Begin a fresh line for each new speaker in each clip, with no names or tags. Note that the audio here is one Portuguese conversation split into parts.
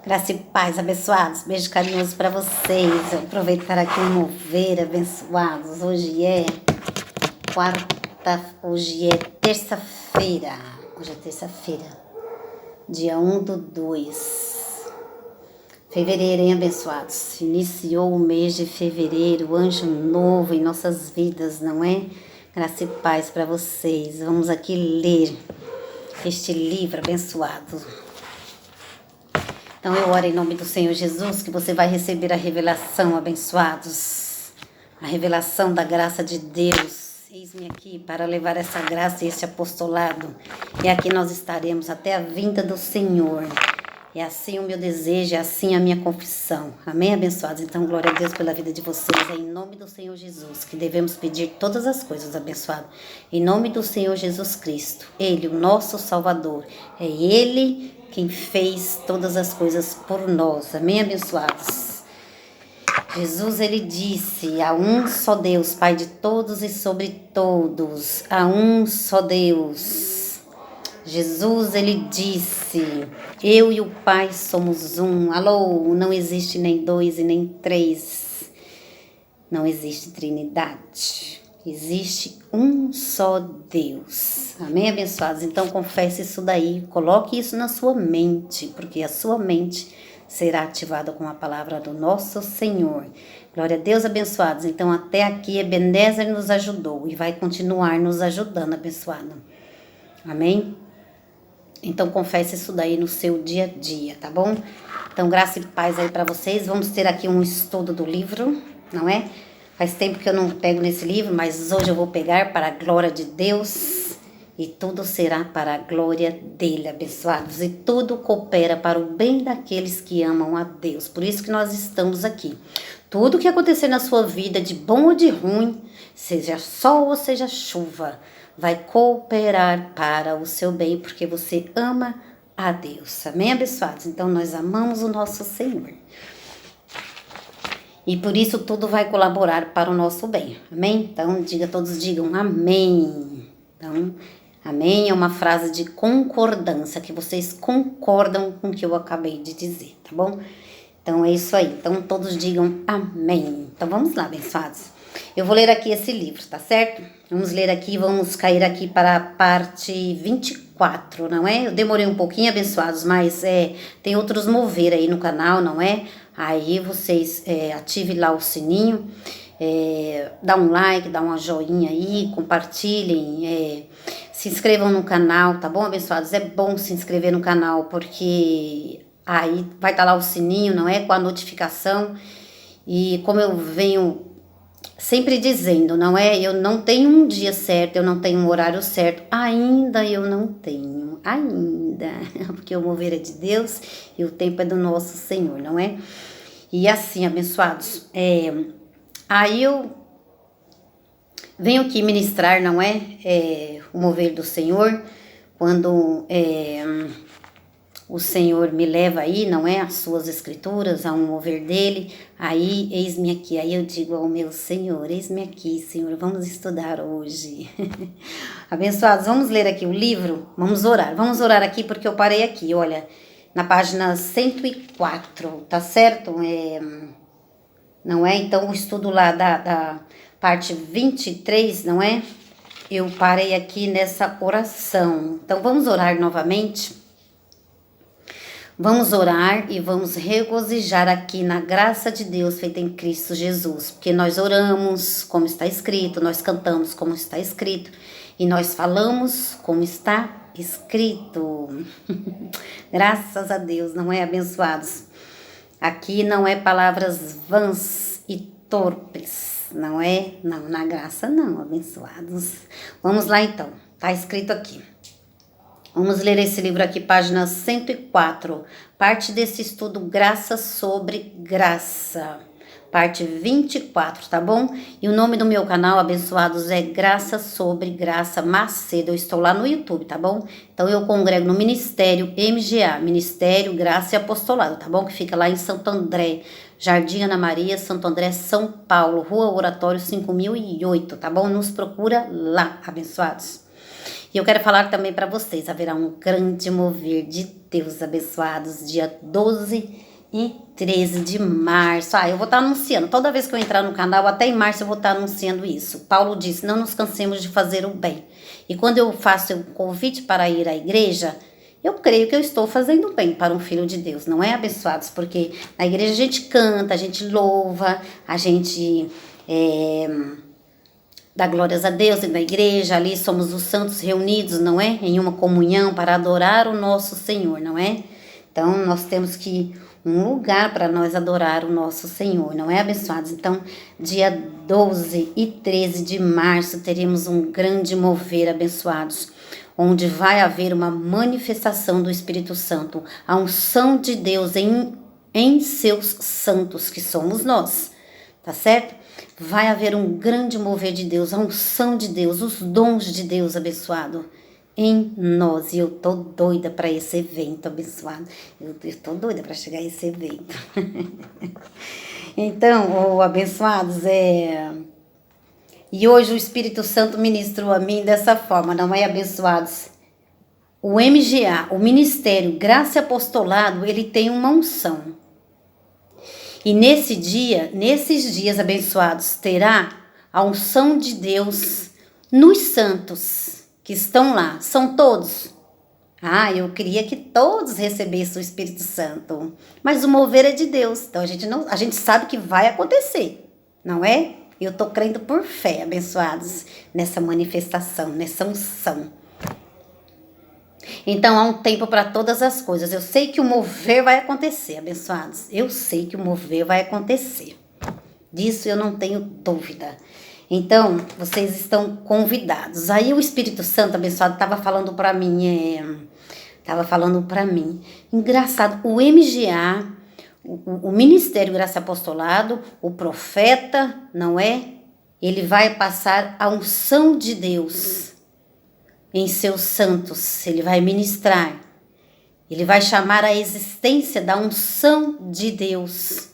Graça e paz, abençoados. Beijo carinhoso para vocês. Eu aproveitar aqui um mover, abençoados. Hoje é terça-feira. Hoje é terça-feira, dia 1/2. Fevereiro, hein, abençoados? Iniciou o mês de fevereiro, anjo novo em nossas vidas, não é? Graça e paz para vocês. Vamos aqui ler este livro abençoado. Então eu oro em nome do Senhor Jesus que você vai receber a revelação, abençoados. A revelação da graça de Deus. Eis-me aqui para levar essa graça e esse apostolado. E aqui nós estaremos até a vinda do Senhor. É assim o meu desejo, é assim a minha confissão. Amém, abençoados? Então, glória a Deus pela vida de vocês. É em nome do Senhor Jesus que devemos pedir todas as coisas, abençoado. Em nome do Senhor Jesus Cristo. Ele, o nosso Salvador. É Ele quem fez todas as coisas por nós. Amém, abençoados? Jesus, ele disse, há um só Deus, Pai de todos e sobre todos. Há um só Deus. Jesus, ele disse, eu e o Pai somos um. Alô, não existe nem dois e nem três. Não existe trindade. Existe um só Deus. Amém, abençoados? Então, confesse isso daí. Coloque isso na sua mente, porque a sua mente será ativada com a palavra do nosso Senhor. Glória a Deus, abençoados. Então, até aqui, Ebenezer nos ajudou e vai continuar nos ajudando, abençoado. Amém? Então, confesse isso daí no seu dia a dia, tá bom? Então, graça e paz aí para vocês. Vamos ter aqui um estudo do livro, não é? Faz tempo que eu não pego nesse livro, mas hoje eu vou pegar para a glória de Deus. E tudo será para a glória dele, abençoados. E tudo coopera para o bem daqueles que amam a Deus. Por isso que nós estamos aqui. Tudo que acontecer na sua vida, de bom ou de ruim, seja sol ou seja chuva, vai cooperar para o seu bem, porque você ama a Deus. Amém, abençoados? Então, nós amamos o nosso Senhor. E por isso tudo vai colaborar para o nosso bem. Amém? Então, todos digam amém. Então, amém é uma frase de concordância, que vocês concordam com o que eu acabei de dizer, tá bom? Então, é isso aí. Então, todos digam amém. Então, vamos lá, abençoados. Eu vou ler aqui esse livro, tá certo? Vamos ler aqui, vamos cair aqui para a parte 24, não é? Eu demorei um pouquinho, abençoados, mas tem outros mover aí no canal, não é? Aí vocês ativem lá o sininho, dá um like, dá uma joinha aí, compartilhem, se inscrevam no canal, tá bom, abençoados? É bom se inscrever no canal, porque aí vai estar lá o sininho, não é? Com a notificação. E como eu venho sempre dizendo, não é? Eu não tenho um dia certo, eu não tenho um horário certo. Ainda eu não tenho, ainda. Porque o mover é de Deus e o tempo é do nosso Senhor, não é? E assim, abençoados, aí eu venho aqui ministrar, não é? O mover do Senhor, quando o Senhor me leva aí, não é? As suas escrituras, a um mover dele. Aí, eis-me aqui. Aí eu digo ao meu Senhor, eis-me aqui, Senhor, vamos estudar hoje. Abençoados, vamos ler aqui o livro? Vamos orar. Vamos orar aqui porque eu parei aqui, olha, na página 104, tá certo? Não é? Então, o estudo lá da parte 23, não é? Eu parei aqui nessa oração. Então, vamos orar novamente? Vamos orar e vamos regozijar aqui na graça de Deus feita em Cristo Jesus. Porque nós oramos como está escrito, nós cantamos como está escrito e nós falamos como está escrito. Graças a Deus, não é, abençoados? Aqui não é palavras vãs e torpes, não é? Não, na graça não, abençoados. Vamos lá então, tá escrito aqui. Vamos ler esse livro aqui, página 104, parte desse estudo Graça sobre Graça, parte 24, tá bom? E o nome do meu canal, abençoados, é Graça sobre Graça Macedo. Eu estou lá no YouTube, tá bom? Então eu congrego no Ministério MGA, Ministério Graça e Apostolado, tá bom? Que fica lá em Santo André, Jardim Ana Maria, Santo André, São Paulo, Rua Oratório 5008, tá bom? Nos procura lá, abençoados. E eu quero falar também para vocês, haverá um grande mover de Deus, abençoados, dia 12 e 13 de março. Eu vou estar anunciando, toda vez que eu entrar no canal, até em março eu vou estar anunciando isso. Paulo disse, não nos cansemos de fazer o bem. E quando eu faço o convite para ir à igreja, eu creio que eu estou fazendo bem para um filho de Deus, não é, abençoados? Porque na igreja a gente canta, a gente louva, a gente dá glórias a Deus na igreja, ali somos os santos reunidos, não é? Em uma comunhão para adorar o nosso Senhor, não é? Então, nós temos que um lugar para nós adorar o nosso Senhor, não é, abençoados? Então, dia 12 e 13 de março, teremos um grande mover, abençoados, onde vai haver uma manifestação do Espírito Santo, a unção de Deus em seus santos, que somos nós, tá certo? Vai haver um grande mover de Deus, a unção de Deus, os dons de Deus, abençoado, em nós. E eu tô doida para esse evento, abençoado. Eu tô doida para chegar a esse evento. Então, abençoados, E hoje o Espírito Santo ministrou a mim dessa forma, não é, abençoados? O MGA, o Ministério Graça e Apostolado, ele tem uma unção. E nesses dias abençoados, terá a unção de Deus nos santos que estão lá. São todos. Eu queria que todos recebessem o Espírito Santo. Mas o mover é de Deus. Então a gente sabe que vai acontecer, não é? Eu estou crendo por fé, abençoados, nessa manifestação, nessa unção. Então, há um tempo para todas as coisas. Eu sei que o mover vai acontecer, abençoados. Eu sei que o mover vai acontecer. Disso eu não tenho dúvida. Então, vocês estão convidados. Aí o Espírito Santo, abençoado, estava falando para mim. Engraçado, o MGA, o Ministério Graça e Apostolado, o profeta, não é? Ele vai passar a unção de Deus em seus santos, ele vai ministrar, ele vai chamar a existência da unção de Deus.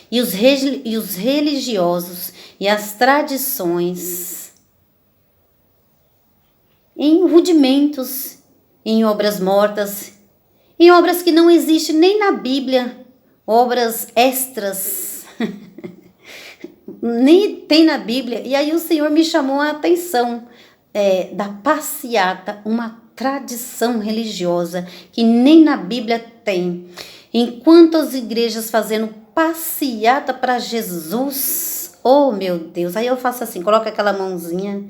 E os religiosos e as tradições, em rudimentos, em obras mortas, em obras que não existem nem na Bíblia, obras extras, nem tem na Bíblia. E aí o Senhor me chamou a atenção, da passeata, uma tradição religiosa que nem na Bíblia tem. Enquanto as igrejas fazendo passeata para Jesus, oh meu Deus, aí eu faço assim, coloca aquela mãozinha,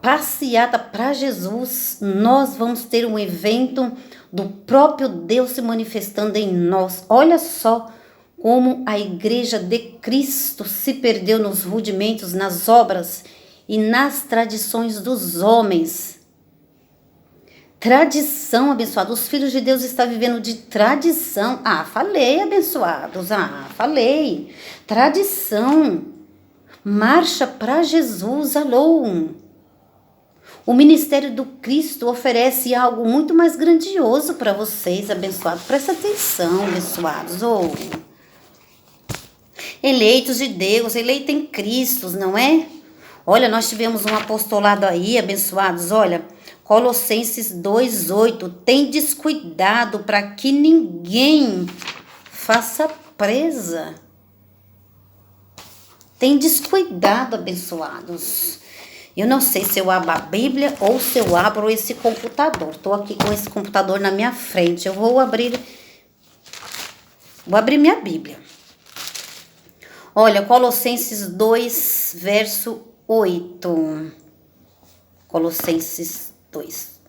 passeata para Jesus, nós vamos ter um evento do próprio Deus se manifestando em nós. Olha só como a igreja de Cristo se perdeu nos rudimentos, nas obras e nas tradições dos homens. Tradição, abençoado. Os filhos de Deus estão vivendo de tradição. Falei, abençoados. Falei. Tradição. Marcha para Jesus. Alô. O ministério do Cristo oferece algo muito mais grandioso para vocês, abençoados. Presta atenção, abençoados. Eleitos de Deus, eleitos em Cristo, não é? Olha, nós tivemos um apostolado aí, abençoados, olha, Colossenses 2:8, tem descuidado para que ninguém faça presa. Tem descuidado, abençoados. Eu não sei se eu abro a Bíblia ou se eu abro esse computador. Estou aqui com esse computador na minha frente. Eu vou abrir minha Bíblia. Olha, Colossenses 2, verso 8. Colossenses 2.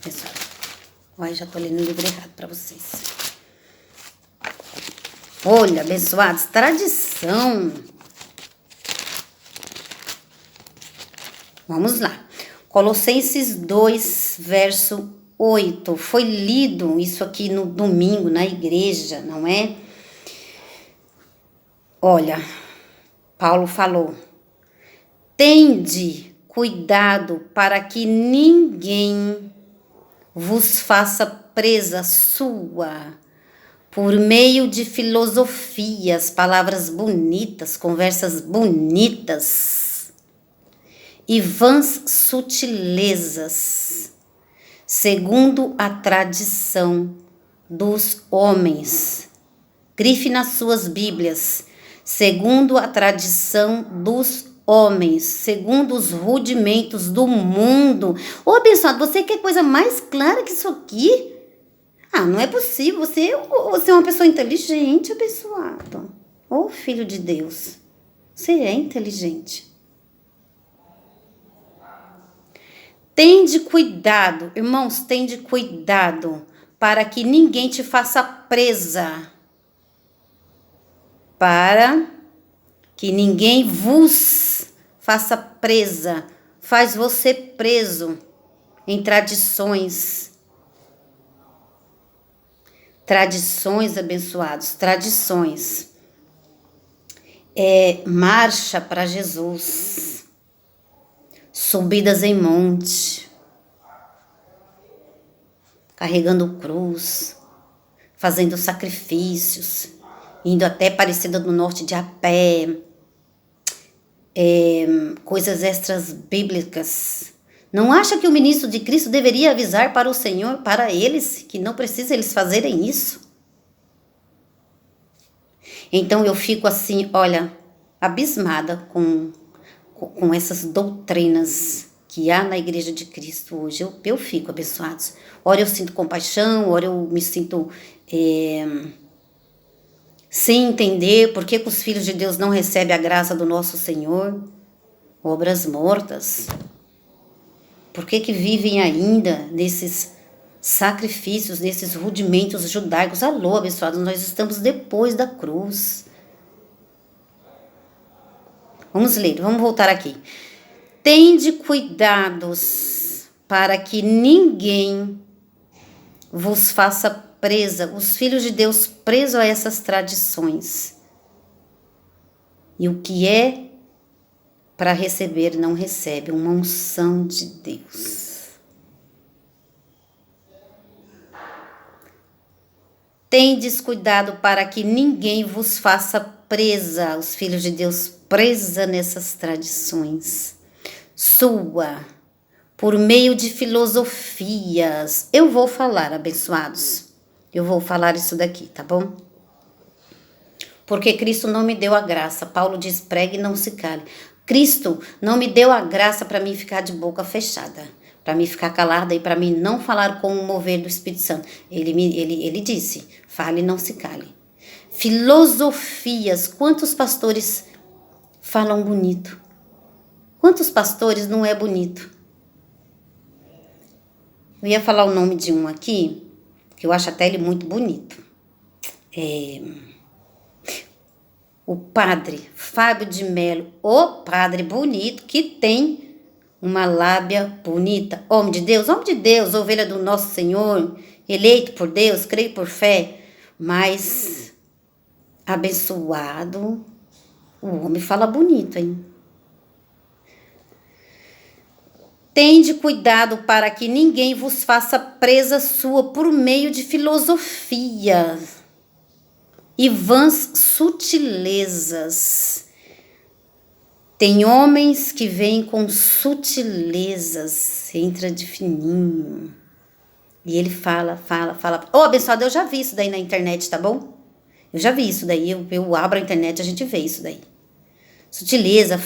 Pessoal. Já tô lendo o livro errado para vocês. Olha, abençoados, tradição. Vamos lá. Colossenses 2, verso 8. Foi lido isso aqui no domingo, na igreja, não é? Olha, Paulo falou, tende cuidado para que ninguém vos faça presa sua por meio de filosofias, palavras bonitas, conversas bonitas e vãs sutilezas, segundo a tradição dos homens. Grife nas suas Bíblias, segundo a tradição dos homens, segundo os rudimentos do mundo. Ô, abençoado, você quer coisa mais clara que isso aqui? Ah, não é possível, você é uma pessoa inteligente, abençoado. Ô, filho de Deus, você é inteligente. Tende cuidado, irmãos, tende cuidado para que ninguém te faça presa. Para que ninguém vos faça presa. Faz você preso em tradições. Tradições, abençoados, tradições. Marcha para Jesus. Subidas em monte, carregando cruz, fazendo sacrifícios, indo até Aparecida do Norte de a pé, coisas extras bíblicas. Não acha que o ministro de Cristo deveria avisar para o Senhor, para eles, que não precisa eles fazerem isso? Então eu fico assim, olha, abismada com essas doutrinas que há na Igreja de Cristo hoje. Eu fico, abençoados. Ora eu sinto compaixão, ora eu me sinto sem entender por que os filhos de Deus não recebem a graça do nosso Senhor. Obras mortas. Por que vivem ainda nesses sacrifícios, nesses rudimentos judaicos? Alô, abençoados, nós estamos depois da cruz. Vamos ler, vamos voltar aqui. Tende cuidados para que ninguém vos faça presa, os filhos de Deus presos a essas tradições. E o que é para receber, não recebe, uma unção de Deus. Tendes cuidado para que ninguém vos faça presa, os filhos de Deus presa nessas tradições. Por meio de filosofias. Eu vou falar, abençoados. Eu vou falar isso daqui, tá bom? Porque Cristo não me deu a graça. Paulo diz, pregue e não se cale. Cristo não me deu a graça para mim ficar de boca fechada, para mim ficar calada e para mim não falar com o mover do Espírito Santo. Ele disse, fale e não se cale. Filosofias, quantos pastores falam bonito? Quantos pastores não é bonito? Eu ia falar o nome de um aqui, que eu acho até ele muito bonito. O padre Fábio de Mello, o padre bonito, que tem uma lábia bonita. Homem de Deus, ovelha do nosso Senhor, eleito por Deus, creio por fé, mas abençoado, o homem fala bonito, hein? Tende cuidado para que ninguém vos faça presa sua por meio de filosofia e vãs sutilezas. Tem homens que vêm com sutilezas, entra de fininho. E ele fala. Ô, abençoado, eu já vi isso daí na internet, tá bom? Eu já vi isso daí, eu abro a internet, a gente vê isso daí. Sutileza,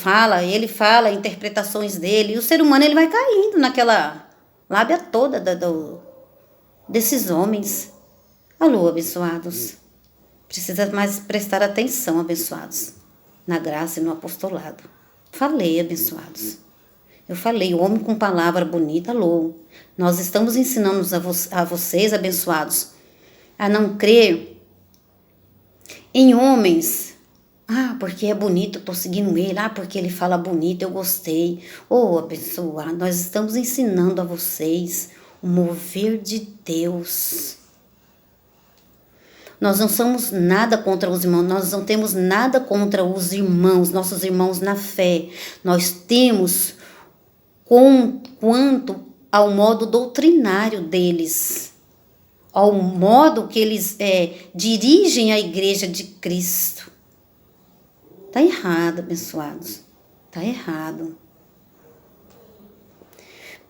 ele fala, interpretações dele, e o ser humano ele vai caindo naquela lábia toda desses homens. Alô, abençoados. Precisa mais prestar atenção, abençoados, na graça e no apostolado. Falei, abençoados. Eu falei, homem com palavra bonita, alô. Nós estamos ensinando a vocês, abençoados, a não crer em homens. Ah, porque é bonito, eu tô seguindo ele. Ah, porque ele fala bonito, eu gostei. Oh, abençoado, nós estamos ensinando a vocês o mover de Deus. Nós não somos nada contra os irmãos, nós não temos nada contra os irmãos, nossos irmãos na fé. Nós temos quanto ao modo doutrinário deles, ao modo que eles dirigem a igreja de Cristo. Tá errado, abençoados. Tá errado.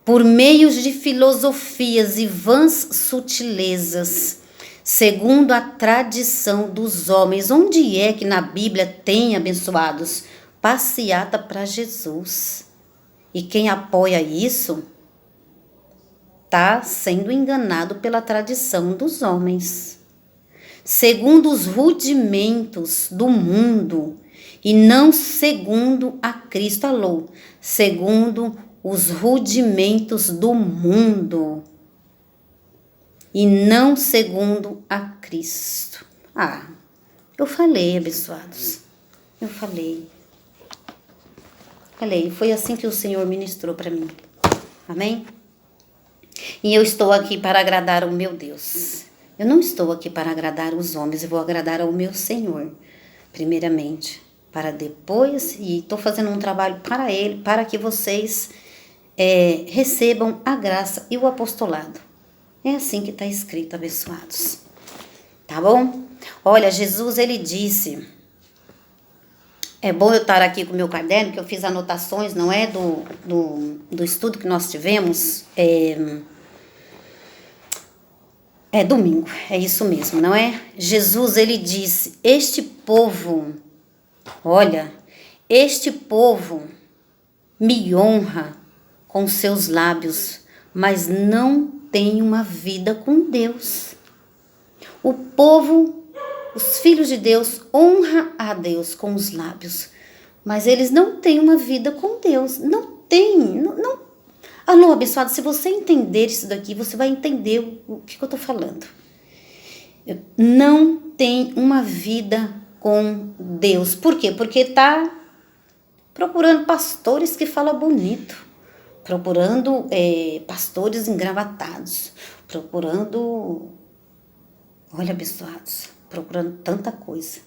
por meio de filosofias e vãs sutilezas, segundo a tradição dos homens. Onde é que na Bíblia tem, abençoados, passeata para Jesus? E quem apoia isso está sendo enganado pela tradição dos homens, segundo os rudimentos do mundo, e não segundo a Cristo. Alô, segundo os rudimentos do mundo, e não segundo a Cristo. Eu falei, abençoados, eu falei, foi assim que o Senhor ministrou para mim, amém? E eu estou aqui para agradar o meu Deus. Eu não estou aqui para agradar os homens, eu vou agradar ao meu Senhor, primeiramente, para depois, e estou fazendo um trabalho para Ele, para que vocês recebam a graça e o apostolado. É assim que está escrito, abençoados. Tá bom? Olha, Jesus, ele disse, é bom eu estar aqui com o meu caderno, que eu fiz anotações, não é, do estudo que nós tivemos, domingo, é isso mesmo, não é? Jesus, ele disse, este povo me honra com seus lábios, mas não tem uma vida com Deus. O povo, os filhos de Deus, honra a Deus com os lábios, mas eles não têm uma vida com Deus. Não tem. Alô, abençoado, se você entender isso daqui, você vai entender o que eu estou falando. Não tem uma vida com Deus. Por quê? Porque está procurando pastores que falam bonito, procurando pastores engravatados, procurando, olha, abençoados, procurando tanta coisa.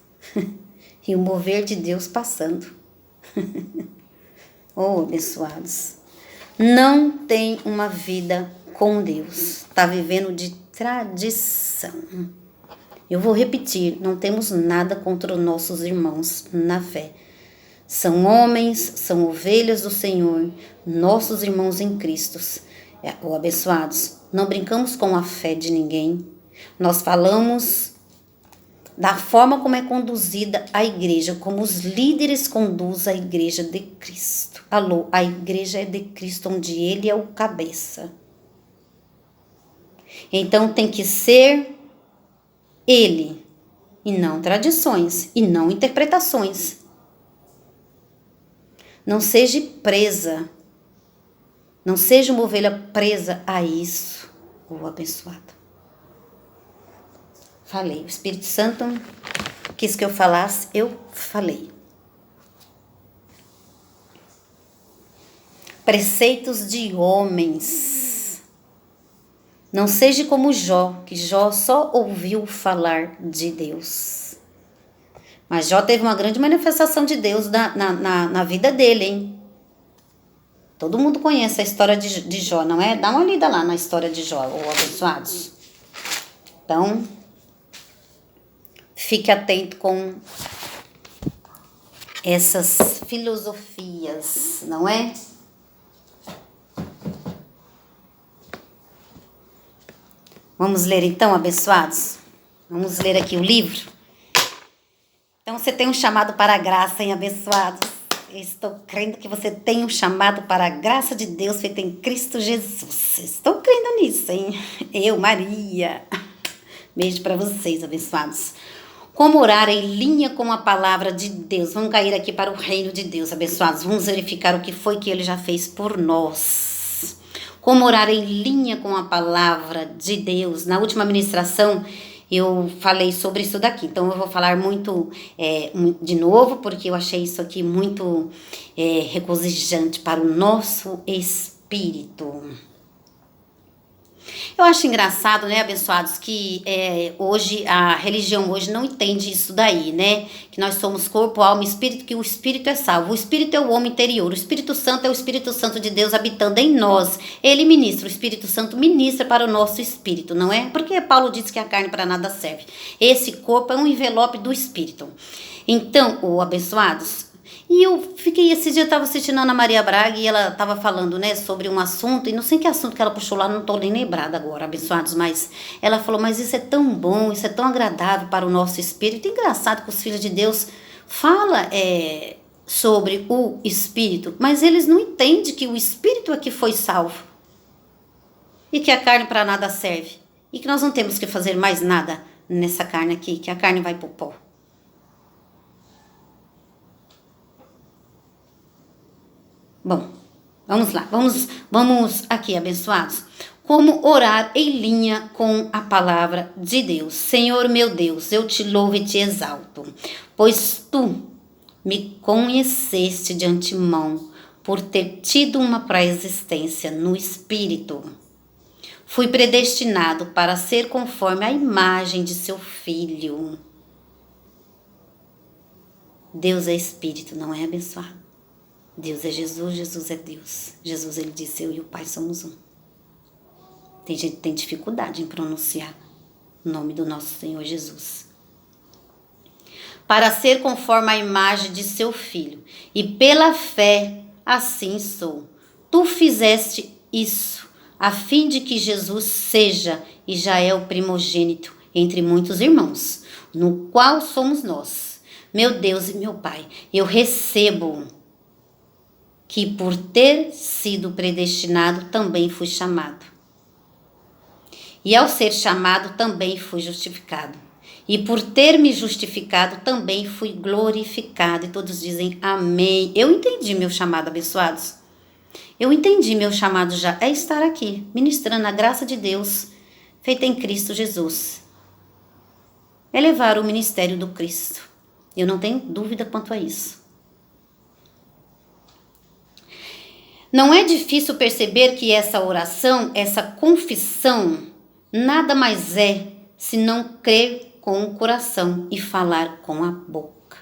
E o mover de Deus passando. Oh, abençoados. Não tem uma vida com Deus. Está vivendo de tradição. Eu vou repetir, não temos nada contra os nossos irmãos na fé. São homens, são ovelhas do Senhor, nossos irmãos em Cristo. Abençoados, não brincamos com a fé de ninguém. Nós falamos da forma como é conduzida a igreja, como os líderes conduzem a igreja de Cristo. Alô, a igreja é de Cristo, onde Ele é o cabeça. Então tem que ser Ele, e não tradições, e não interpretações. Não seja presa, não seja uma ovelha presa a isso, ô abençoado. Falei, o Espírito Santo quis que eu falasse, eu falei. Preceitos de homens. Não seja como Jó, que Jó só ouviu falar de Deus. Mas Jó teve uma grande manifestação de Deus na vida dele, hein? Todo mundo conhece a história de Jó, não é? Dá uma lida lá na história de Jó, ô abençoados. Então, fique atento com essas filosofias, não é? Vamos ler então, abençoados? Vamos ler aqui o livro? Então você tem um chamado para a graça, hein, abençoados? Eu estou crendo que você tem um chamado para a graça de Deus feita em Cristo Jesus. Estou crendo nisso, hein? Eu, Maria. Beijo para vocês, abençoados. Como orar em linha com a palavra de Deus. Vamos cair aqui para o reino de Deus, abençoados. Vamos verificar o que foi que Ele já fez por nós. Como orar em linha com a palavra de Deus. Na última ministração, eu falei sobre isso daqui. Então, eu vou falar muito de novo, porque eu achei isso aqui muito regozijante para o nosso espírito. Eu acho engraçado, né, abençoados, que hoje, a religião hoje não entende isso daí, né? Que nós somos corpo, alma e espírito, que o espírito é salvo. O espírito é o homem interior. O Espírito Santo é o Espírito Santo de Deus habitando em nós. Ele ministra, o Espírito Santo ministra para o nosso espírito, não é? Porque Paulo diz que a carne para nada serve. Esse corpo é um envelope do espírito. Então, abençoados, E eu fiquei, esse dia eu estava assistindo a Ana Maria Braga e ela estava falando, né, sobre um assunto, e não sei que assunto que ela puxou lá, não estou nem lembrada agora, abençoados, mas ela falou, mas isso é tão bom, isso é tão agradável para o nosso espírito. Engraçado que os filhos de Deus falam sobre o espírito, mas eles não entendem que o espírito é que foi salvo e que a carne para nada serve e que nós não temos que fazer mais nada nessa carne aqui, que a carne vai pro pó. Bom, vamos lá, vamos aqui, abençoados. Como orar em linha com a palavra de Deus. Senhor meu Deus, eu te louvo e te exalto, pois tu me conheceste de antemão por ter tido uma pré-existência no Espírito. Fui predestinado para ser conforme a imagem de seu Filho. Deus é Espírito, não é, abençoado? Deus é Jesus, Jesus é Deus. Jesus, ele disse, eu e o Pai somos um. Tem gente que tem dificuldade em pronunciar o nome do nosso Senhor Jesus. Para ser conforme a imagem de seu Filho. E pela fé, assim sou. Tu fizeste isso, a fim de que Jesus seja e já é o primogênito entre muitos irmãos, no qual somos nós. Meu Deus e meu Pai, eu recebo que por ter sido predestinado também fui chamado. E ao ser chamado também fui justificado. E por ter me justificado também fui glorificado. E todos dizem amém. Eu entendi meu chamado, abençoados. Eu entendi meu chamado já. É estar aqui, ministrando a graça de Deus, feita em Cristo Jesus. É levar o ministério do Cristo. Eu não tenho dúvida quanto a isso. Não é difícil perceber que essa oração, essa confissão, nada mais é senão crer com o coração e falar com a boca.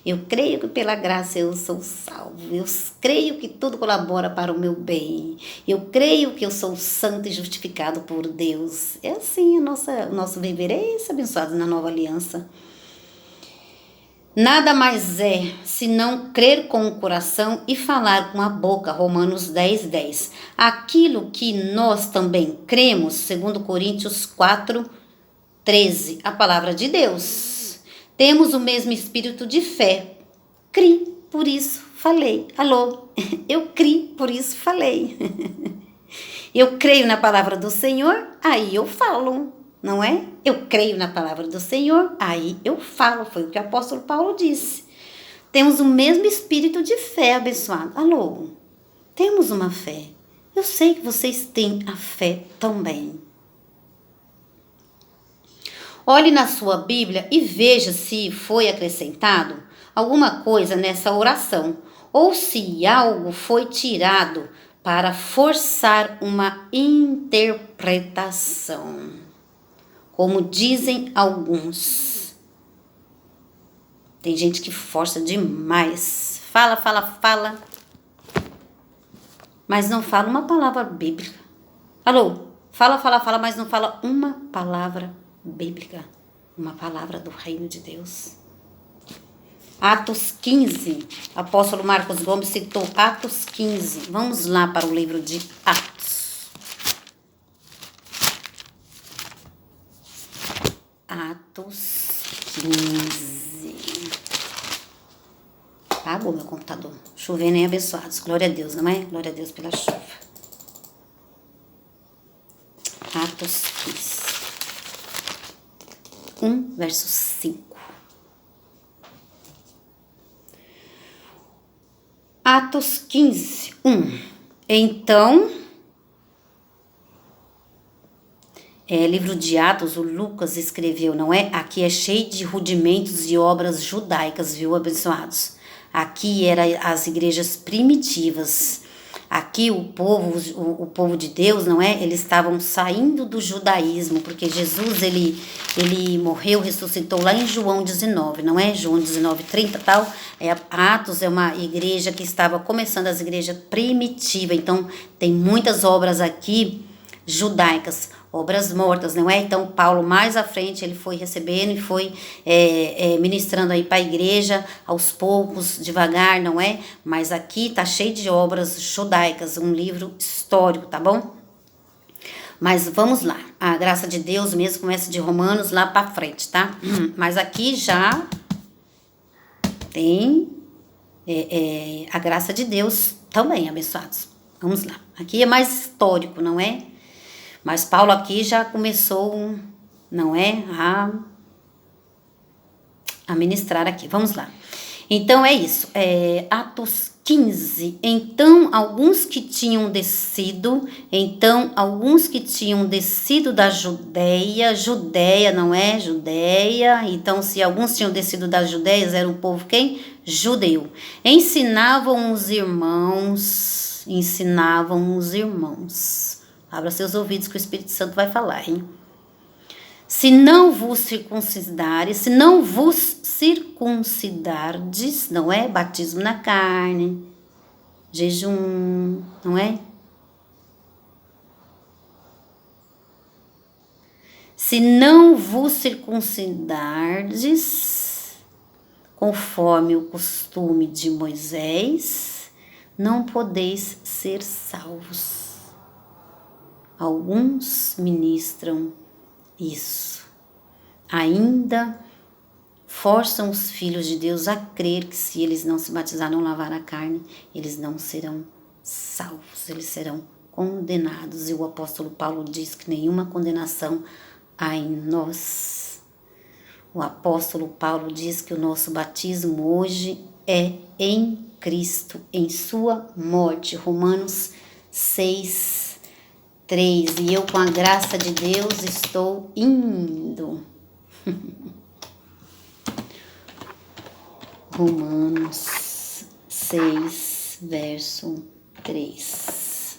Eu creio que pela graça eu sou salvo. Eu creio que tudo colabora para o meu bem. Eu creio que eu sou santo e justificado por Deus. É assim o nosso viver. É esse abençoado na nova aliança. Nada mais é senão crer com o coração e falar com a boca, Romanos 10:10. Aquilo que nós também cremos, segundo Coríntios 4:13, a palavra de Deus. Temos o mesmo espírito de fé. Cri, por isso falei. Alô, eu cri, por isso falei. Eu creio na palavra do Senhor, aí eu falo. Não é? Eu creio na palavra do Senhor, aí eu falo. Foi o que o apóstolo Paulo disse. Temos o mesmo espírito de fé, abençoado. Alô, temos uma fé. Eu sei que vocês têm a fé também. Olhe na sua Bíblia e veja se foi acrescentado alguma coisa nessa oração, ou se algo foi tirado para forçar uma interpretação. Como dizem alguns. Tem gente que força demais. Fala. Mas não fala uma palavra bíblica. Alô? Fala, mas não fala uma palavra bíblica. Uma palavra do reino de Deus. Atos 15. Apóstolo Marcos Gomes citou Atos 15. Vamos lá para o livro de Atos. Atos 15. Apagou meu computador. Chovendo em abençoados. Glória a Deus, não é? Glória a Deus pela chuva. Atos 15. 1, verso 5. Atos 15, 1. Então... livro de Atos, o Lucas escreveu, não é? Aqui é cheio de rudimentos e obras judaicas, viu, abençoados? Aqui eram as igrejas primitivas. Aqui o povo de Deus, não é? Eles estavam saindo do judaísmo, porque Jesus, ele morreu, ressuscitou lá em João 19, não é? João 19:30 tal. Atos é uma igreja que estava começando as igrejas primitivas. Então, tem muitas obras aqui judaicas. obras mortas, não é? Então, Paulo, mais à frente, ele foi recebendo e foi ministrando aí para a igreja, aos poucos, devagar, não é? Mas aqui tá cheio de obras judaicas, um livro histórico, tá bom? Mas vamos lá, a graça de Deus mesmo começa de Romanos lá para frente, tá? Mas aqui já tem a graça de Deus também, abençoados. Vamos lá, aqui é mais histórico, não é? Mas Paulo aqui já começou, não é, a ministrar aqui. Vamos lá. Então é isso. Atos 15. Então alguns que tinham descido da Judeia, não é? Judeia. Então se alguns tinham descido das Judeias, era o povo quem? Judeu. Ensinavam os irmãos. Abra seus ouvidos que o Espírito Santo vai falar, hein? Se não vos circuncidardes, não é? Batismo na carne, jejum, não é? Se não vos circuncidardes, conforme o costume de Moisés, não podeis ser salvos. Alguns ministram isso. Ainda forçam os filhos de Deus a crer que se eles não se batizar, não lavar a carne, eles não serão salvos, eles serão condenados. E o apóstolo Paulo diz que nenhuma condenação há em nós. O apóstolo Paulo diz que o nosso batismo hoje é em Cristo, em sua morte. Romanos 6, 3, e eu com a graça de Deus estou indo. Romanos 6, verso 3.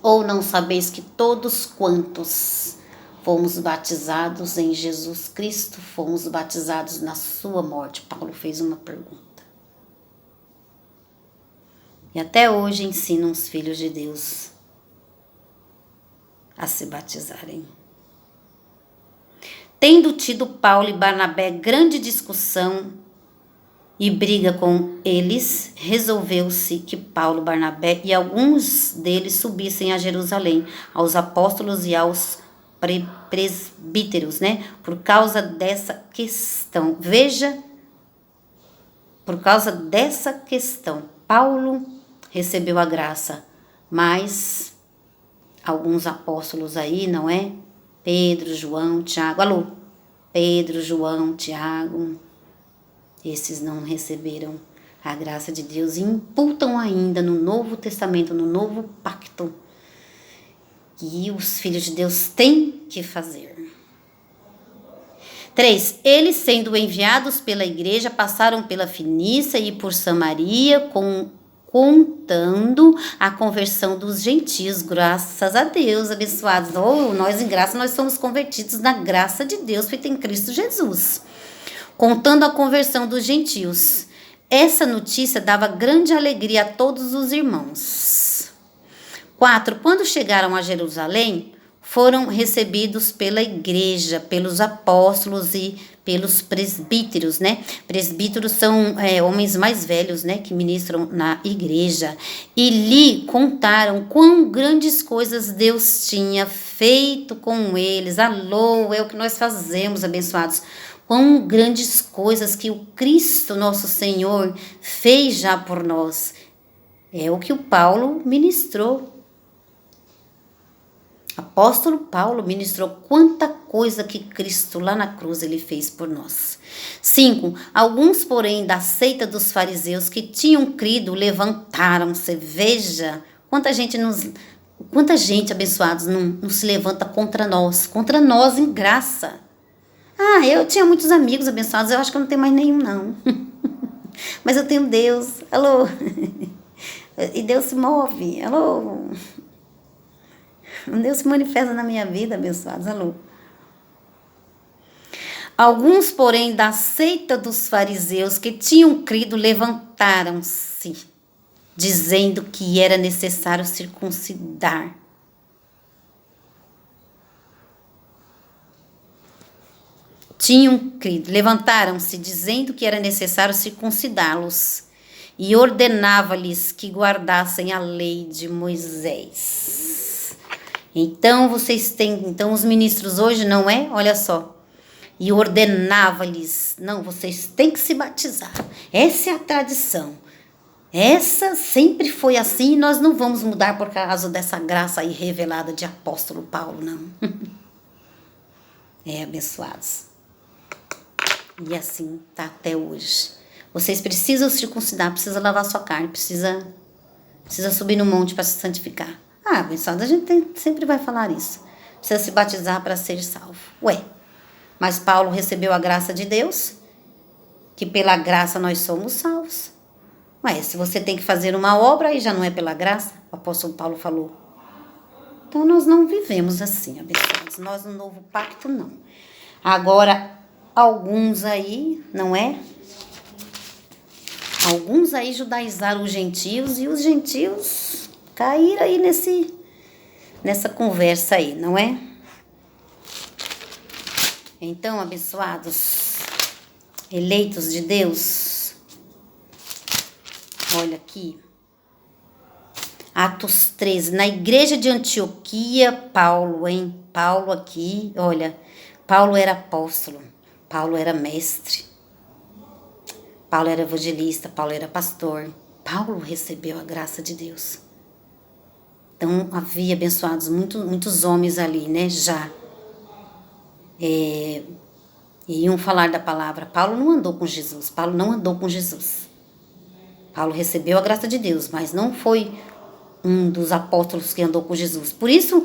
Ou não sabeis que todos quantos fomos batizados em Jesus Cristo, fomos batizados na sua morte? Paulo fez uma pergunta. E até hoje ensinam os filhos de Deus a se batizarem. Tendo tido Paulo e Barnabé grande discussão e briga com eles, resolveu-se que Paulo, Barnabé e alguns deles subissem a Jerusalém, aos apóstolos e aos presbíteros, né? Por causa dessa questão. Veja, por causa dessa questão, Paulo recebeu a graça, mas alguns apóstolos aí, não é? Pedro, João, Tiago. Alô? Pedro, João, Tiago. Esses não receberam a graça de Deus e imputam ainda no Novo Testamento, no Novo Pacto, que os filhos de Deus têm que fazer. 3. Eles, sendo enviados pela igreja, passaram pela Fenícia e por Samaria, contando a conversão dos gentios, graças a Deus, abençoados. Nós em graça, nós somos convertidos na graça de Deus, feita em Cristo Jesus. Contando a conversão dos gentios. Essa notícia dava grande alegria a todos os irmãos. 4. Quando chegaram a Jerusalém, foram recebidos pela igreja, pelos apóstolos e pelos presbíteros, né? Presbíteros são homens mais velhos, né? Que ministram na igreja. E lhe contaram quão grandes coisas Deus tinha feito com eles. Alô, é o que nós fazemos, abençoados. Quão grandes coisas que o Cristo, nosso Senhor, fez já por nós. É o que o Paulo ministrou. Apóstolo Paulo ministrou quanta coisa que Cristo lá na cruz ele fez por nós. 5. Alguns, porém, da seita dos fariseus que tinham crido levantaram-se. Veja quanta gente, abençoados, não se levanta contra nós em graça. Eu tinha muitos amigos abençoados, eu acho que eu não tenho mais nenhum, não. Mas eu tenho Deus, alô. E Deus se move, alô. Deus se manifesta na minha vida, abençoados, alô. Alguns, porém, da seita dos fariseus que tinham crido levantaram-se, dizendo que era necessário circuncidar tinham crido. Levantaram-se, dizendo que era necessário circuncidá-los, e ordenava-lhes que guardassem a lei de Moisés. Então então os ministros hoje não é? Olha só. E ordenava-lhes, não, vocês têm que se batizar. Essa é a tradição. Essa sempre foi assim e nós não vamos mudar por causa dessa graça aí revelada de apóstolo Paulo, não. Abençoados. E assim tá até hoje. Vocês precisam circuncidar, precisam lavar sua carne, precisa subir no monte para se santificar. Abençoados, a gente sempre vai falar isso. Precisa se batizar para ser salvo. Mas Paulo recebeu a graça de Deus, que pela graça nós somos salvos. Se você tem que fazer uma obra, aí já não é pela graça, o apóstolo Paulo falou. Então nós não vivemos assim, abençoados. Nós no novo pacto não. Agora, alguns aí, não é? Alguns aí judaizaram os gentios e os gentios caíram aí nessa conversa aí, não é? Então, abençoados, eleitos de Deus, olha aqui, Atos 13, na igreja de Antioquia, Paulo aqui, olha, Paulo era apóstolo, Paulo era mestre, Paulo era evangelista, Paulo era pastor, Paulo recebeu a graça de Deus. Então, havia, abençoados, muitos homens ali, né, já. E iam falar da palavra. Paulo não andou com Jesus. Paulo recebeu a graça de Deus, mas não foi um dos apóstolos que andou com Jesus. Por isso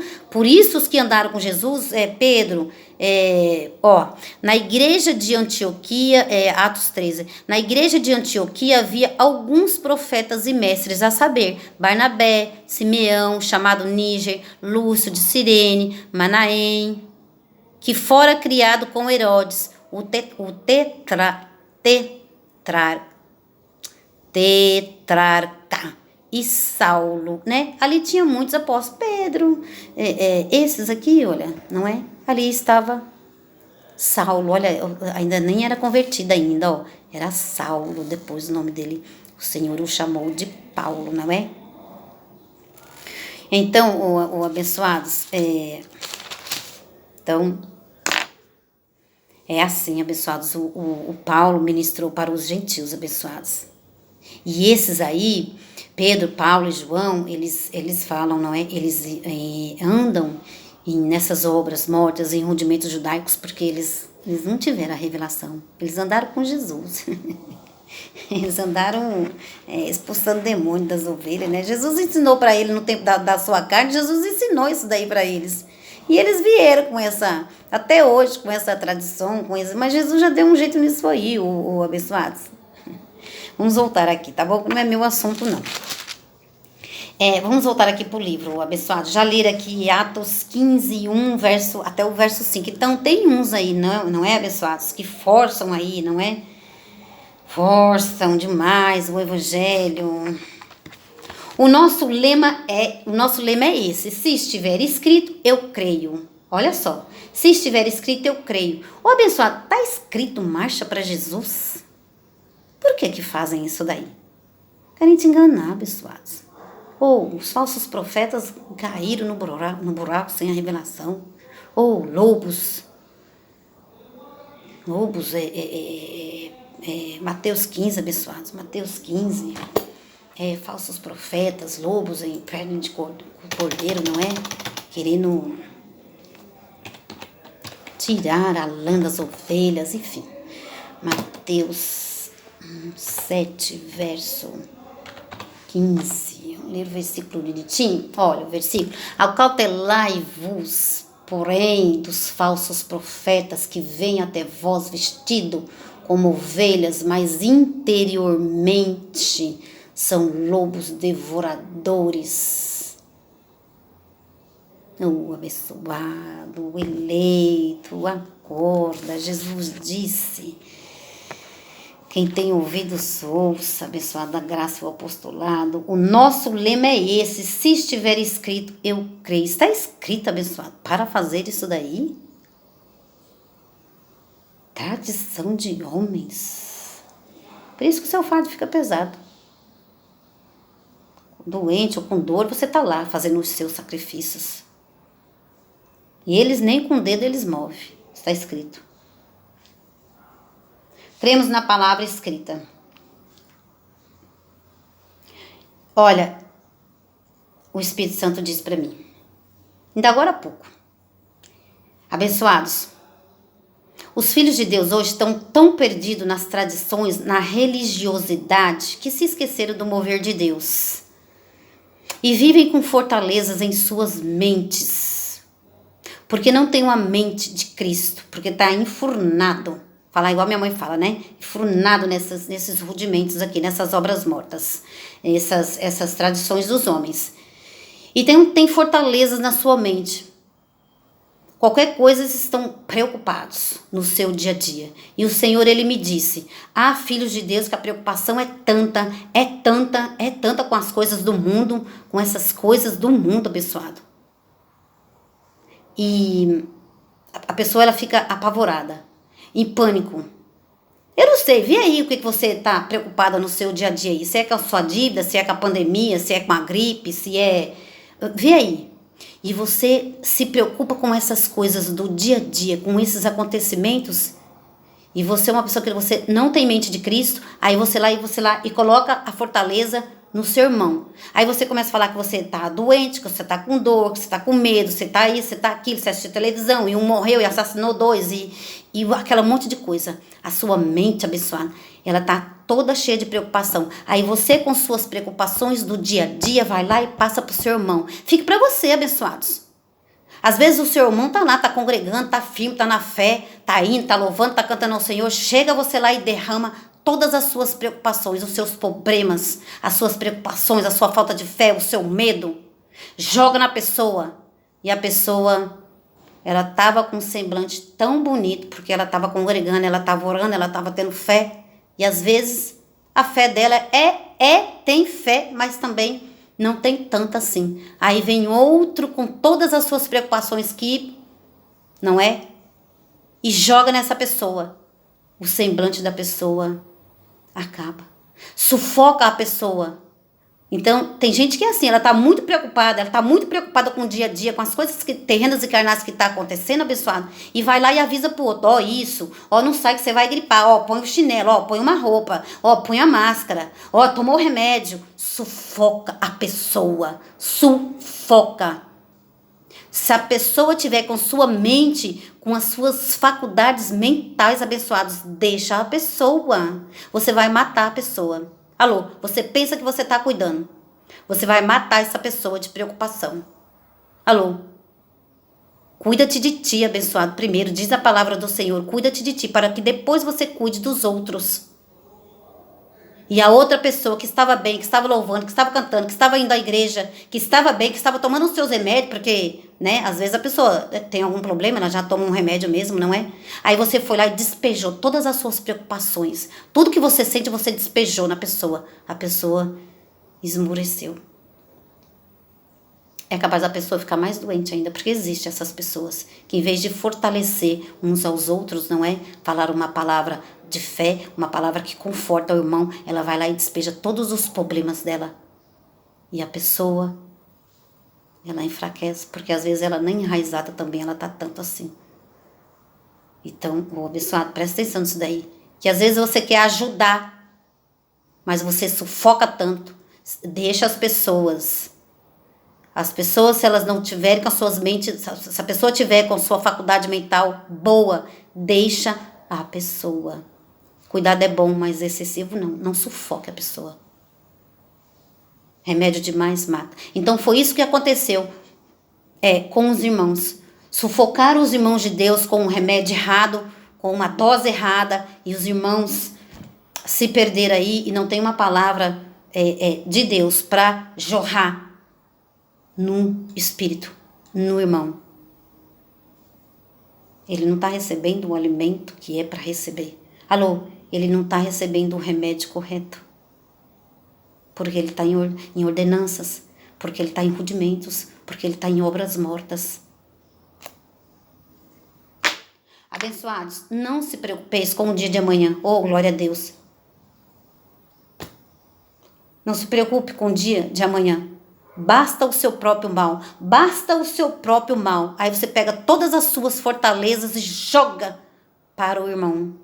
os que andaram com Jesus, Pedro, na igreja de Antioquia, Atos 13, na igreja de Antioquia havia alguns profetas e mestres, a saber, Barnabé, Simeão, chamado Níger, Lúcio de Cirene, Manaém, que fora criado com Herodes, o tetrarca, e Saulo, né? Ali tinha muitos apóstolos, Pedro, esses aqui, olha, não é? Ali estava Saulo, olha, ainda nem era convertido ainda, ó, era Saulo, depois o nome dele, o Senhor o chamou de Paulo, não é? Então, abençoados, então, é assim, abençoados, o Paulo ministrou para os gentios, abençoados. E esses aí, Pedro, Paulo e João, eles falam, não é? Eles andam nessas obras mortas, em rudimentos judaicos, porque eles não tiveram a revelação. Eles andaram com Jesus. Eles andaram expulsando demônio das ovelhas, né? Jesus ensinou para ele no tempo da sua carne, Jesus ensinou isso daí para eles. E eles vieram com até hoje, com essa tradição, mas Jesus já deu um jeito nisso aí, o abençoados. Vamos voltar aqui, tá bom? Não é meu assunto, não. Vamos voltar aqui pro livro, o abençoado. Já leram aqui Atos 15, 1, até o verso 5. Então, tem uns aí, não é, abençoados, que forçam aí, não é? Forçam demais o evangelho. O nosso lema é esse. Se estiver escrito, eu creio. Olha só. Se estiver escrito, eu creio. Ô, abençoado, tá escrito marcha para Jesus? Por que fazem isso daí? Querem te enganar, abençoados. Ou os falsos profetas caíram no buraco sem a revelação. Ou lobos. Mateus 15, abençoados. Mateus 15. Falsos profetas, lobos em perna de cordeiro, não é? Querendo tirar a lã das ovelhas, enfim. Mateus 7, verso 15. Vamos ler o versículo bonitinho. Olha o versículo. Acautelai-vos, porém, dos falsos profetas que vêm até vós vestido como ovelhas, mas interiormente são lobos devoradores. O abençoado, o eleito, acorda. Jesus disse: quem tem ouvidos ouça, abençoado da graça e o apostolado. O nosso lema é esse: se estiver escrito, eu creio. Está escrito, abençoado, para fazer isso daí? Tradição de homens. Por isso que o seu fardo fica pesado. Doente ou com dor, você está lá fazendo os seus sacrifícios. E eles nem com o dedo eles movem. Está escrito. Cremos na palavra escrita. Olha, o Espírito Santo disse para mim, ainda agora há pouco. Abençoados, os filhos de Deus hoje estão tão perdidos nas tradições, na religiosidade, que se esqueceram do mover de Deus. E vivem com fortalezas em suas mentes. Porque não tem uma mente de Cristo, porque está enfurnado. Falar igual minha mãe fala, né? Enfurnado nesses rudimentos aqui, nessas obras mortas. Essas tradições dos homens. E tem fortalezas na sua mente. Qualquer coisa eles estão preocupados no seu dia a dia. E o Senhor, Ele me disse, filhos de Deus, que a preocupação é tanta com as coisas do mundo, com essas coisas do mundo, abençoado. E a pessoa, ela fica apavorada, em pânico. Eu não sei, vê aí o que você está preocupada no seu dia a dia aí. Se é com a sua dívida, se é com a pandemia, se é com a gripe, se é... Vê aí. E você se preocupa com essas coisas do dia a dia, com esses acontecimentos, e você é uma pessoa que você não tem mente de Cristo, aí você lá e coloca a fortaleza no seu irmão. Aí você começa a falar que você está doente, que você está com dor, que você está com medo, você está isso, você está aquilo, você assistiu televisão, e um morreu e assassinou dois, e aquela monte de coisa. A sua mente abençoada, ela está toda cheia de preocupação. Aí você, com suas preocupações do dia a dia, vai lá e passa para o seu irmão. Fique para você, abençoados. Às vezes o seu irmão está lá, está congregando, está firme, está na fé, está indo, está louvando, está cantando ao Senhor. Chega você lá e derrama todas as suas preocupações, os seus problemas, as suas preocupações, a sua falta de fé, o seu medo. Joga na pessoa. E a pessoa, ela estava com um semblante tão bonito, porque ela estava congregando, ela estava orando, ela estava tendo fé. E às vezes a fé dela tem fé, mas também não tem tanta assim. Aí vem outro com todas as suas preocupações que, não é? E joga nessa pessoa. O semblante da pessoa acaba. Sufoca a pessoa. Então, tem gente que é assim, ela está muito preocupada, com o dia a dia, com as coisas terrenas e carnais que está acontecendo, abençoado, e vai lá e avisa pro outro, isso, não sai que você vai gripar, põe o chinelo, põe uma roupa, põe a máscara, tomou o remédio. Sufoca a pessoa, sufoca. Se a pessoa tiver com sua mente, com as suas faculdades mentais abençoadas, deixa a pessoa. Você vai matar a pessoa. Alô, você pensa que você está cuidando. Você vai matar essa pessoa de preocupação. Alô, cuida-te de ti, abençoado. Primeiro, diz a palavra do Senhor, cuida-te de ti, para que depois você cuide dos outros. E a outra pessoa que estava bem, que estava louvando, que estava cantando, que estava indo à igreja, que estava bem, que estava tomando os seus remédios, porque, né, às vezes a pessoa tem algum problema, ela já toma um remédio mesmo, não é? Aí você foi lá e despejou todas as suas preocupações. Tudo que você sente, você despejou na pessoa. A pessoa esmureceu. É capaz da pessoa ficar mais doente ainda, porque existem essas pessoas que, em vez de fortalecer uns aos outros, não é? Falar uma palavra de fé, uma palavra que conforta o irmão, ela vai lá e despeja todos os problemas dela. E a pessoa, ela enfraquece, porque às vezes ela nem enraizada também, ela tá tanto assim. Então, o abençoado, presta atenção nisso daí. Que às vezes você quer ajudar, mas você sufoca tanto, deixa as pessoas... As pessoas, se elas não tiverem com as suas mentes, se a pessoa tiver com sua faculdade mental boa, deixa a pessoa. Cuidado é bom, mas excessivo não. Não sufoque a pessoa. Remédio demais mata. Então foi isso que aconteceu com os irmãos. Sufocaram os irmãos de Deus com um remédio errado, com uma dose errada, e os irmãos se perderam aí e não tem uma palavra de Deus para jorrar no espírito, no irmão. Ele não está recebendo o alimento que é para receber. Alô, ele não está recebendo o remédio correto. Porque ele está em ordenanças, porque ele está em rudimentos, porque ele está em obras mortas. Abençoados, não se preocupeis com o dia de amanhã. Oh, glória a Deus. Não se preocupe com o dia de amanhã. Basta o seu próprio mal. Basta o seu próprio mal. Aí você pega todas as suas fortalezas e joga para o irmão.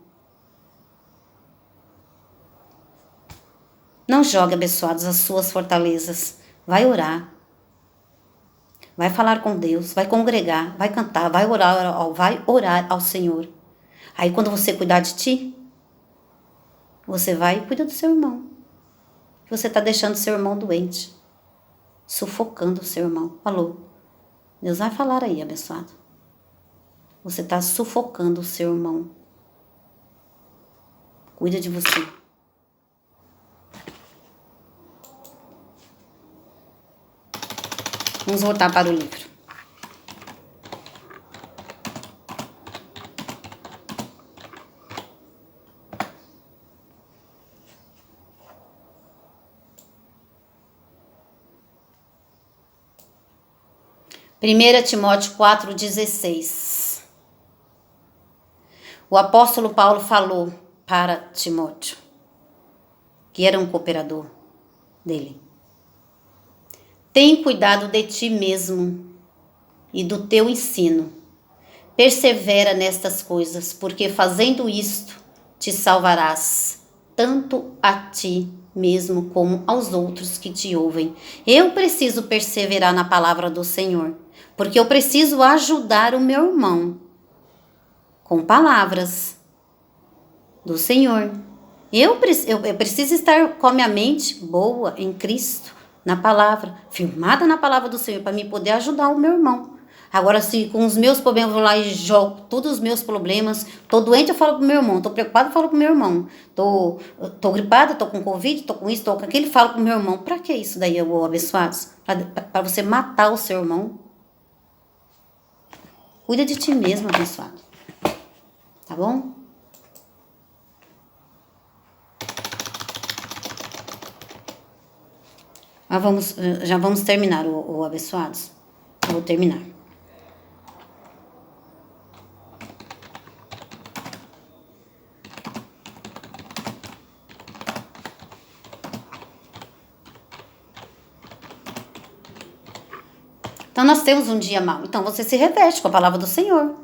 Não jogue, abençoados, as suas fortalezas. Vai orar. Vai falar com Deus. Vai congregar. Vai cantar. Vai orar ao Senhor. Aí quando você cuidar de ti, você vai e cuida do seu irmão. Você está deixando o seu irmão doente. Sufocando o seu irmão. Falou. Deus vai falar aí, abençoado. Você está sufocando o seu irmão. Cuida de você. Vamos voltar para o livro. Primeira Timóteo 4,16. O apóstolo Paulo falou para Timóteo, que era um cooperador dele. Tem cuidado de ti mesmo e do teu ensino. Persevera nestas coisas, porque fazendo isto te salvarás, tanto a ti mesmo como aos outros que te ouvem. Eu preciso perseverar na palavra do Senhor, porque eu preciso ajudar o meu irmão com palavras do Senhor. Eu preciso estar com a minha mente boa em Cristo, na palavra, firmada na palavra do Senhor, para mim poder ajudar o meu irmão. Agora, se com os meus problemas eu vou lá e jogo todos os meus problemas, tô doente, eu falo pro meu irmão, tô preocupado, eu falo pro meu irmão, tô gripada, tô com Covid, tô com isso, tô com aquilo, falo pro meu irmão. Pra que isso daí, abençoados? Para você matar o seu irmão? Cuida de ti mesmo, abençoado. Tá bom? Mas já vamos terminar, o abençoados. Eu vou terminar. Então nós temos um dia mau. Então você se reveste com a palavra do Senhor.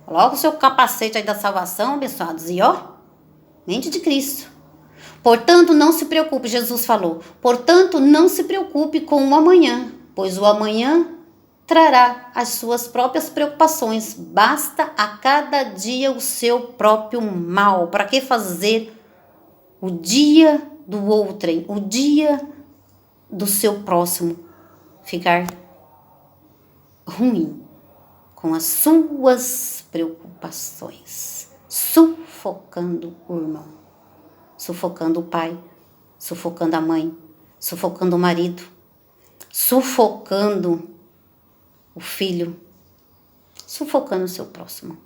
Coloca o seu capacete aí da salvação, abençoados. E mente de Cristo. Portanto, não se preocupe, Jesus falou. Portanto, não se preocupe com o amanhã, pois o amanhã trará as suas próprias preocupações. Basta a cada dia o seu próprio mal. Para que fazer o dia do outrem, o dia do seu próximo ficar ruim com as suas preocupações, sufocando o irmão? Sufocando o pai, sufocando a mãe, sufocando o marido, sufocando o filho, sufocando o seu próximo.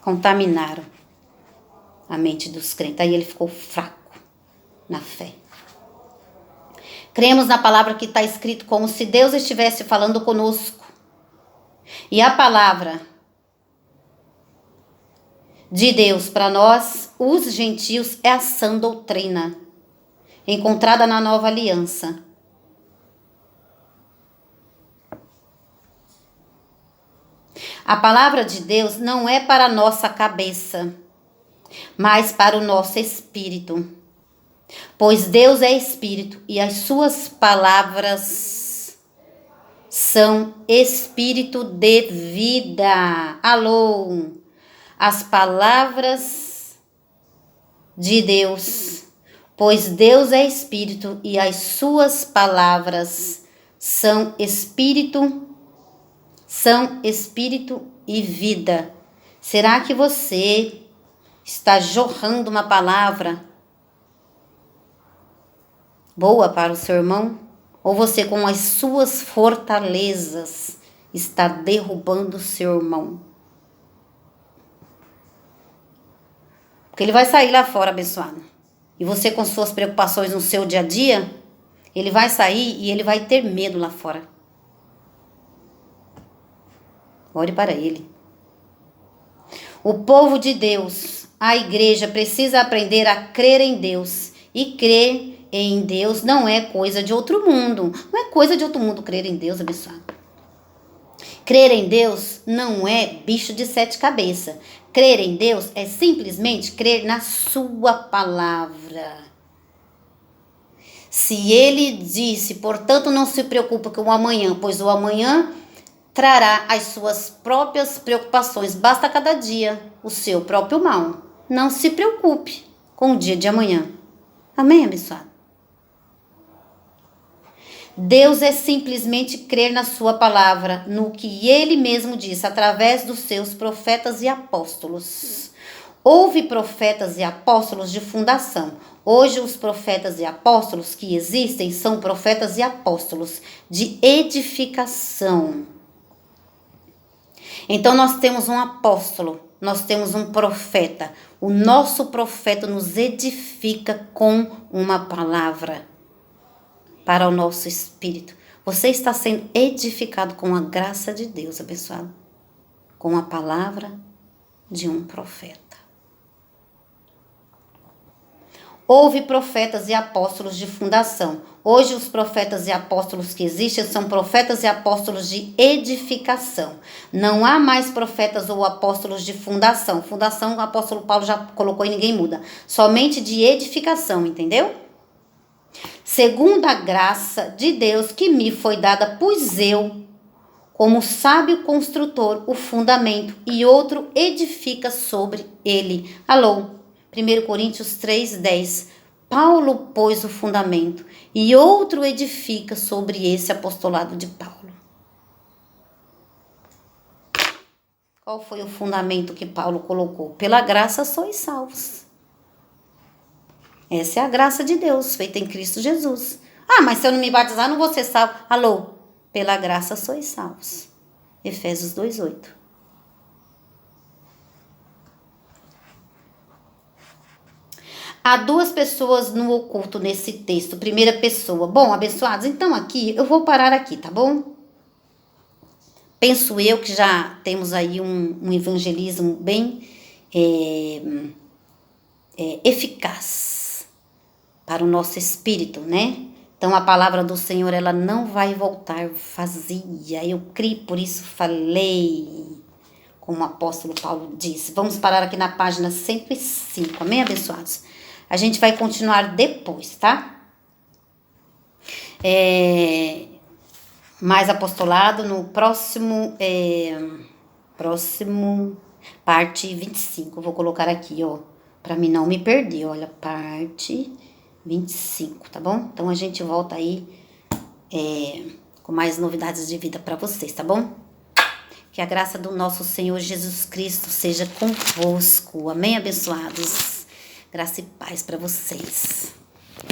Contaminaram a mente dos crentes. Aí ele ficou fraco na fé. Cremos na palavra que está escrito como se Deus estivesse falando conosco. E a palavra de Deus para nós, os gentios, é a sã doutrina, encontrada na nova aliança. A palavra de Deus não é para a nossa cabeça, mas para o nosso espírito. Pois Deus é espírito e as suas palavras são espírito de vida. Alô! As palavras de Deus, pois Deus é espírito e as suas palavras são espírito e vida. Será que você está jorrando uma palavra boa para o seu irmão? Ou você, com as suas fortalezas, está derrubando o seu irmão? Porque ele vai sair lá fora, abençoado. E você, com suas preocupações no seu dia a dia, ele vai sair e ele vai ter medo lá fora. Ore para ele. O povo de Deus, a igreja, precisa aprender a crer em Deus. E crer em Deus não é coisa de outro mundo. Não é coisa de outro mundo crer em Deus, abençoado. Crer em Deus não é bicho de 7 cabeças. Crer em Deus é simplesmente crer na sua palavra. Se ele disse, portanto, não se preocupe com o amanhã, pois o amanhã trará as suas próprias preocupações. Basta cada dia o seu próprio mal. Não se preocupe com o dia de amanhã. Amém, abençoado? Deus é simplesmente crer na sua palavra, no que ele mesmo disse, através dos seus profetas e apóstolos. Houve profetas e apóstolos de fundação. Hoje os profetas e apóstolos que existem são profetas e apóstolos de edificação. Então nós temos um apóstolo, nós temos um profeta. O nosso profeta nos edifica com uma palavra para o nosso espírito. Você está sendo edificado com a graça de Deus, abençoado, com a palavra de um profeta. Houve profetas e apóstolos de fundação. Hoje os profetas e apóstolos que existem são profetas e apóstolos de edificação. Não há mais profetas ou apóstolos de fundação. Fundação o apóstolo Paulo já colocou e ninguém muda. Somente de edificação, entendeu? Segundo a graça de Deus que me foi dada, pus eu, como sábio construtor, o fundamento, e outro edifica sobre ele. Alô? 1 Coríntios 3:10. Paulo pôs o fundamento e outro edifica sobre esse apostolado de Paulo. Qual foi o fundamento que Paulo colocou? Pela graça sois salvos. Essa é a graça de Deus, feita em Cristo Jesus. Ah, mas se eu não me batizar, não vou ser salvo. Alô? Pela graça sois salvos. Efésios 2:8. Há duas pessoas no oculto nesse texto. Primeira pessoa. Bom, abençoados, então aqui, eu vou parar aqui, tá bom? Penso eu que já temos aí um evangelismo bem eficaz para o nosso espírito, né? Então a palavra do Senhor, ela não vai voltar vazia. Eu criei, por isso falei, como o apóstolo Paulo disse. Vamos parar aqui na página 105, amém, abençoados? A gente vai continuar depois, tá? Mais apostolado no próximo parte 25. Vou colocar aqui, ó, para mim não me perder. Olha, parte 25, tá bom? Então a gente volta aí com mais novidades de vida para vocês, tá bom? Que a graça do nosso Senhor Jesus Cristo seja convosco. Amém, abençoados? Graça e paz para vocês.